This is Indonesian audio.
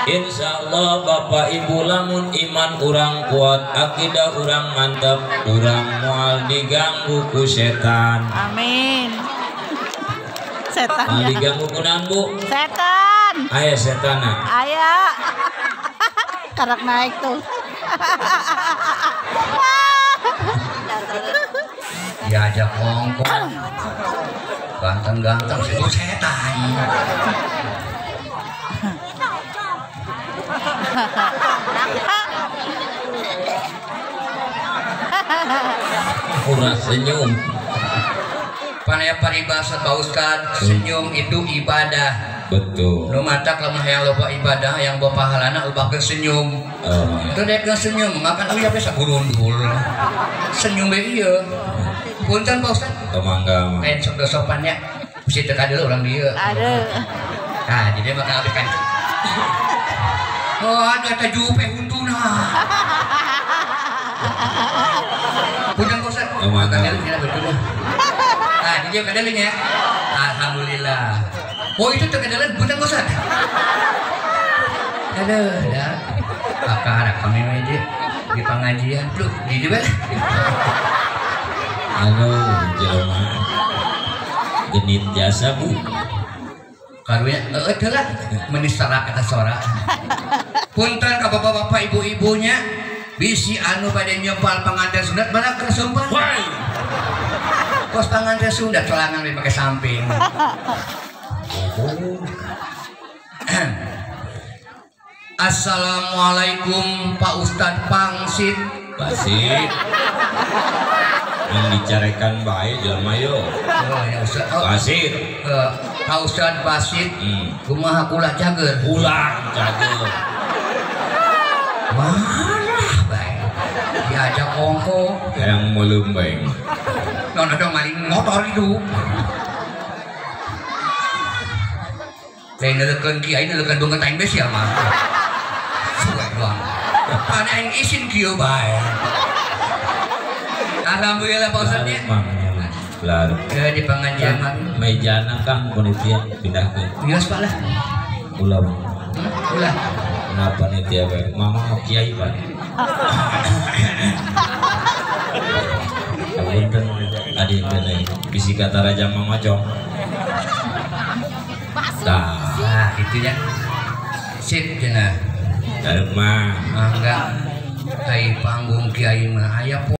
Insyaallah Bapak Ibu lamun iman urang kuat, akidah urang mantap, urang moal diganggu ku setan. Amin. Setan Moal ya. diganggu kunaon Bu? Setan. Aya setana. Aya. Karak naik tuh. Diajak ngongkong ganteng-ganteng itu setan. Urang senyum. Panaya paribasa Pak Ustad, senyum itu ibadah. Betul. Nu matak lemah yang loba ibadah yang bawa pahalana ubahkeun senyum. Itu dek senyum makan uya bisa gurundul. Senyum be ieu. Punten Pak Ustad. Kemangga mah. Lain sok sopannya. Mesti teu kadeu urang dieu. Aduh. Nah, jadi makan abis kan. Oh, ada jupe huntuna. Punten Pak Ustad. Kemangga. Nah, dia kadalinya. Alhamdulillah. Oh, itu terkadalan punten Pak Ustad. Aduh, dah. Kakak kami aja di pengajian. Loh, di mana? Jelema genit jasa Bu. Karunya lah menistara kata sora. Punten ka bapak-bapak ibu-ibunya bisi anu pada nyempal pengantin sunat mana kesumpah. Kos pengantin sunat celangan pakai samping. Assalamualaikum Pak Ustadz Pangsit. Basit. Yang dicarekan baik jelema yo. Oh ya Ustadz. Basit. Pak Ustadz Basit. Kumaha kula cager. Ulang jago. Marah baik. Diajak ongko. Yang melembeng. Nona dong maling motor itu. Lain nelekan kiai nelekan dong ketain besi ya mah. Suwe doang. Pana yang isin kieu bae. Alhamdulillah Pak Ustadz ya. Lalu Di pengajian mah. mejana Kang panitia pindahkeun. Bios Pak lah. Ulah. Ulah. Kenapa panitia bae? Mama kiai Pak. Punten adik kene bisi kata Raja Mama Jong. Nah, itu ya. Sip cenah. Darep mah. Enggak. Kai panggung kiai mah aya